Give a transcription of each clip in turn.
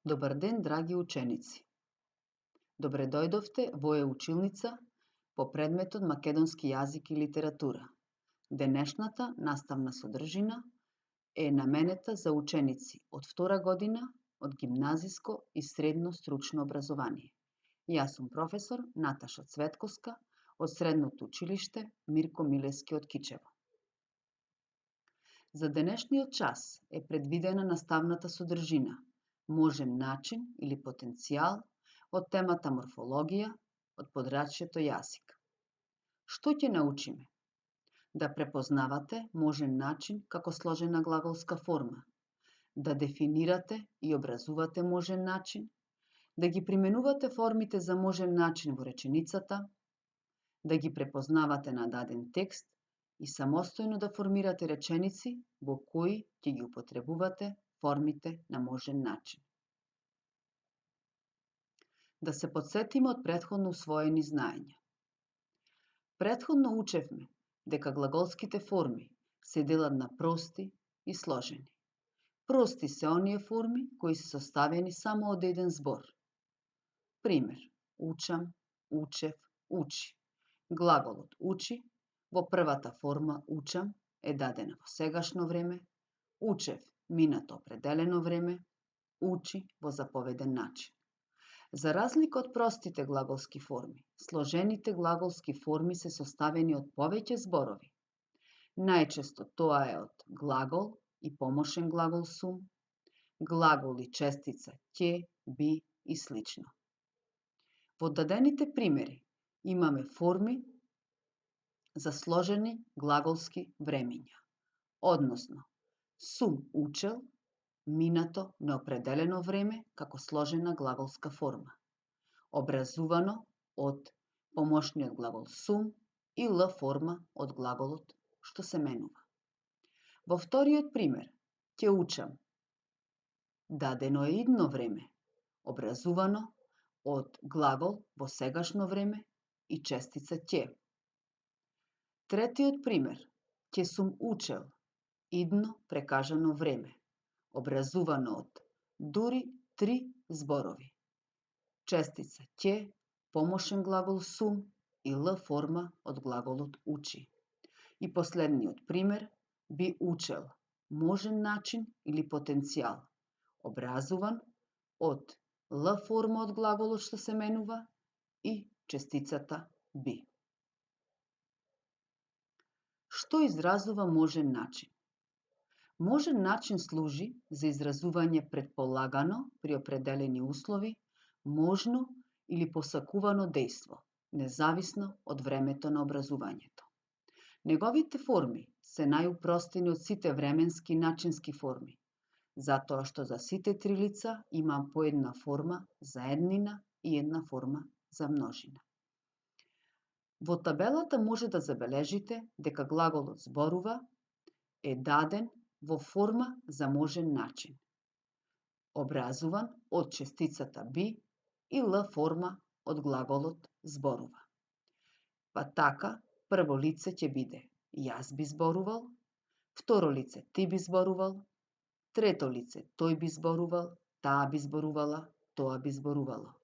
Добар ден, драги ученици! Добре дојдовте во училница по предметот Македонски јазик и литература. Денешната наставна содржина е наменета за ученици од втора година од гимназиско и средно стручно образование. Јас сум професор Наташа Цветковска од Средното училиште Мирко Милевски од Кичево. За денешниот час е предвидена наставната содржина можен начин или потенцијал од темата морфологија од подрачјето јазик. Што ќе научиме? Да препознавате можен начин како сложена глаголска форма, да дефинирате и образувате можен начин, да ги применувате формите за можен начин во реченицата, да ги препознавате на даден текст и самостојно да формирате реченици во кои ќе ги употребувате формите на можен начин. Да се подсетиме од претходно усвоени знаења. Претходно учевме дека глаголските форми се делат на прости и сложени. Прости се оние форми кои се составени само од еден збор. Пример: учам, учев, учи. Глаголот учи во првата форма учам е дадена во сегашно време, учев минато определено време, учи во заповеден начин. За разлика од простите глаголски форми, сложените глаголски форми се составени од повеќе зборови. Најчесто тоа е од глагол и помошен глагол сум, глагол и честица ќе, би и слично. Во дадените примери имаме форми за сложени глаголски времиња, односно сум учел, минато неопределено време како сложена глаголска форма, образувано од помошниот глагол сум и л форма од глаголот што се менува. Во вториот пример, ќе учам, дадено е идно време, образувано од глагол во сегашно време и честица ќе. Третиот пример, ќе сум учел, идно прекажано време, образувано од дури 3 зборови. Честица ќе, помошен глагол сум и л форма од глаголот учи. И последниот пример, би учел, можен начин или потенцијал, образуван од л форма од глаголот што се менува и честицата би. Што изразува можен начин? Можен начин служи за изразување претполагано при определени услови, можно или посакувано дејство, независно од времето на образувањето. Неговите форми се најупростени од сите временски и начински форми, затоа што за сите три лица има по една форма за еднина и една форма за множина. Во табелата може да забележите дека глаголот зборува е даден во форма за можен начин, образуван од честицата би и л форма од глаголот зборува. Па така, прво лице ќе биде јас би зборувал, второ лице ти би зборувал, трето лице тој би зборувал, таа би зборувала, тоа би зборувало.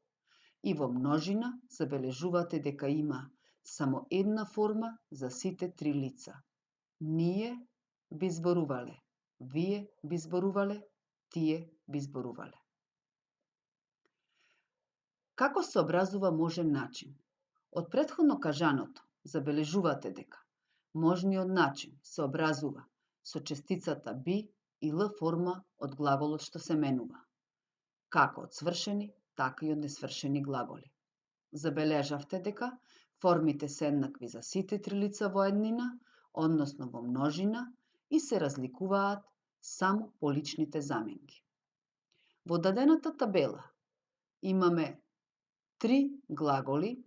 И во множина забележувате дека има само една форма за сите три лица. Ние би зборувале, вие би зборувале, тие би зборувале. Како се образува можен начин? Од претходно кажаното забележувате дека можниот начин се образува со честицата би и л форма од глаголот што се менува, како од свршени, така и од несвршени глаголи. Забележавте дека формите се еднакви за сите три лица во еднина, односно во множина, и се разликуваат само по личните заменки. Во дадената табела имаме 3 глаголи: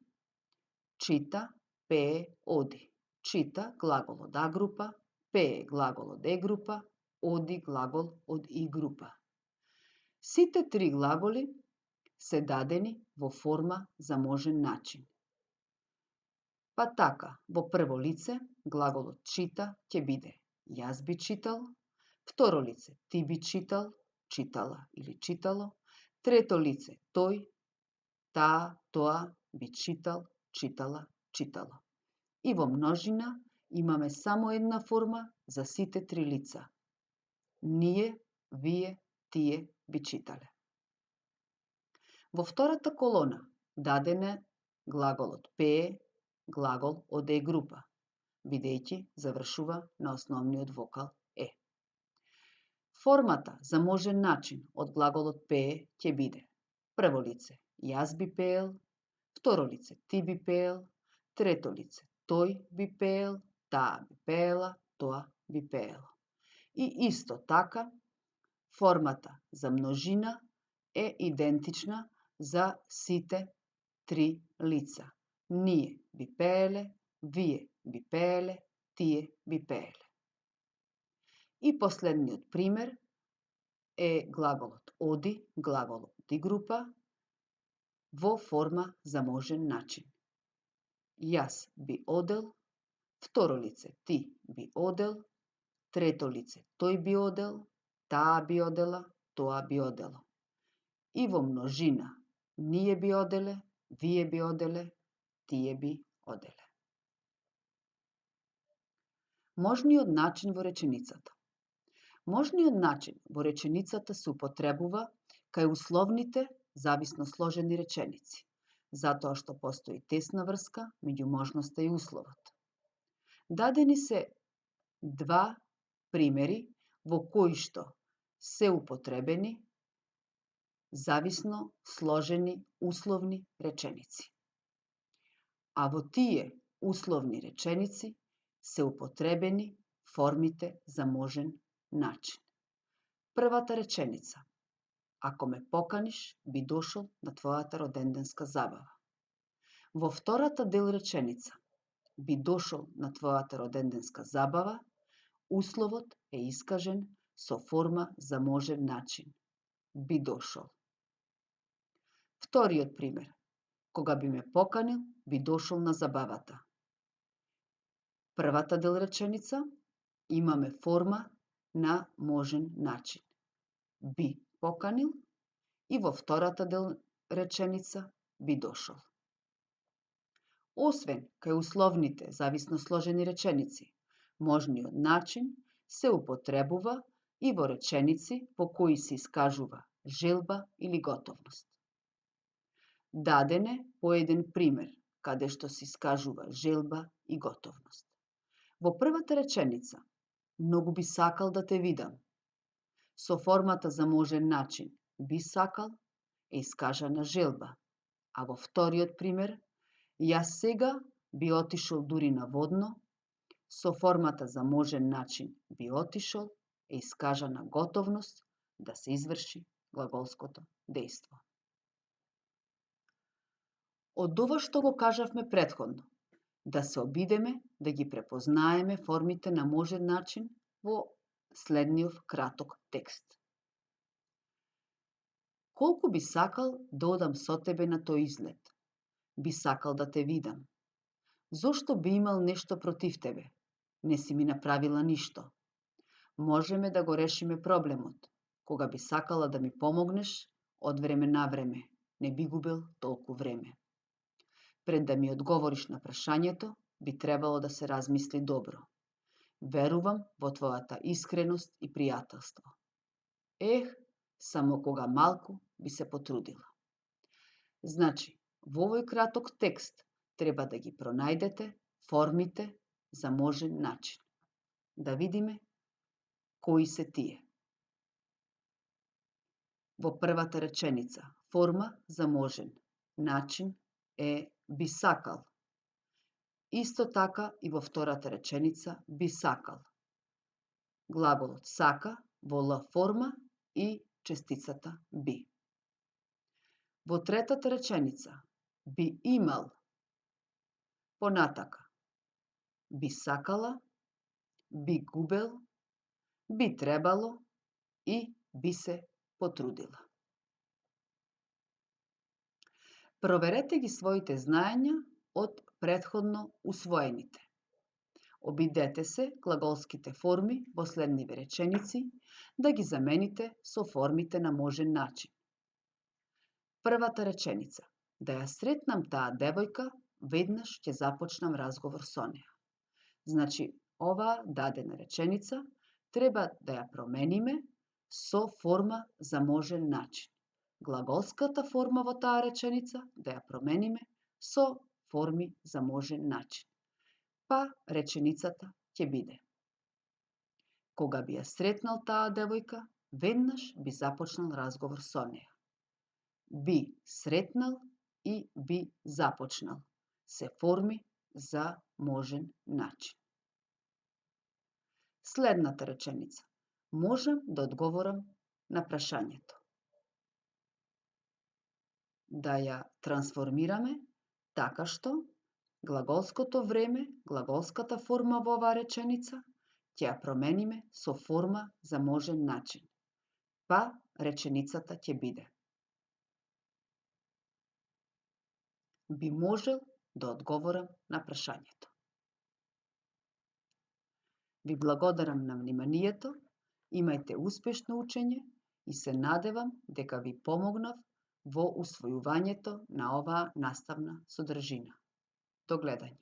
чита, пее, оди. Чита глагол од А група, пее глагол од Е група, оди глагол од И група. Сите 3 глаголи се дадени во форма за можен начин. Па така, во прво лице глаголот чита ќе биде јас би читал, второ лице ти би читал, читала или читало, Трето лице тој, таа, тоа би читал, читала, читало. И во множина имаме само една форма за сите три лица. Ние, вие, тие би читале. Во втората колона даден е глаголот пее, глагол од е група, бидејќи завршува на основниот вокал е. Формата за можен начин од глаголот пее ќе биде прво лице јас би пеел, второ лице ти би пеел, трето лице тој би пеел, таа би пеела, тоа би пеело. И исто така, формата за множина е идентична за сите три лица. Ние би пееле, вие би пееле, тие би пееле. И последниот пример е глаголот оди, глаголот и група, во форма за можен начин. Јас би одел, второ лице ти би одел, трето лице тој би одел, таа би одела, тоа би одело. И во множина ние би оделе, вие би оделе, тие би оделе. Можниот начин во реченицата. Можниот начин во реченицата се употребува кај условните зависно сложени реченици, затоа што постои тесна врска меѓу можноста и условот. Дадени се два примери во кои што се употребени зависно сложени условни реченици. А во тие условни реченици се употребени формите за можен начин. Првата реченица. Ако ме поканиш, би дошол на твојата роденденска забава. Во втората дел реченица. Би дошол на твојата роденденска забава, условот е искажен со форма за можен начин. Би дошол. Вториот пример. Кога би ме поканил, би дошол на забавата. Првата дел реченица имаме форма на можен начин. Би поканил и во втората дел реченица би дошол. Освен кај условните зависно сложени реченици, можниот начин се употребува и во реченици по кои се искажува желба или готовност. Даден е по еден пример каде што се искажува желба и готовност. Во првата реченица, многу би сакал да те видам. Со формата за можен начин би сакал е искажана желба, а во вториот пример, јас сега би отишол дури на водно, со формата за можен начин би отишол е искажана готовност да се изврши глаголското дејство. Од ова што го кажавме претходно, да се обидеме да ги препознаеме формите на можен начин во следниот краток текст. Колку би сакал да одам со тебе на тој излет? Би сакал да те видам. Зошто би имал нешто против тебе? Не си ми направила ништо. Можеме да го решиме проблемот. Кога би сакала да ми помогнеш, од време на време, не би губел толку време. Пред да ми одговориш на прашањето, би требало да се размисли добро. Верувам во твојата искреност и пријателство. Само кога малку би се потрудила. Значи, во овој краток текст треба да ги пронајдете формите за можен начин. Да видиме кои се тие. Во првата реченица, форма за можен начин е би сакал. Исто така и во втората реченица би сакал. Глаголот сака во Л форма и честицата би. Во третата реченица би имал. Понатака. Би сакала, би губел, би требало и би се потрудила. Проверете ги своите знаења од претходно усвоените. Обидете се глаголските форми во следниве реченици да ги замените со формите на можен начин. Првата реченица. Да ја сретнам таа девојка, веднаш ќе започнам разговор со неа. Значи, оваа дадена реченица треба да ја промениме со форма за можен начин. Глаголската форма во таа реченица да ја промениме со форми за можен начин. Па реченицата ќе биде: кога би ја сретнал таа девојка, веднаш би започнал разговор со неа. Би сретнал и би започнал се форми за можен начин. Следната реченица. Можам да одговорам на прашањето. Да ја трансформираме така што глаголското време, глаголската форма во оваа реченица, ќе ја промениме со форма за можен начин. Па реченицата ќе биде: би можел да одговорам на прашањето. Ви благодарам на вниманието, имајте успешно учење и се надевам дека ви помогнав во усвојувањето на оваа наставна содржина. До гледање.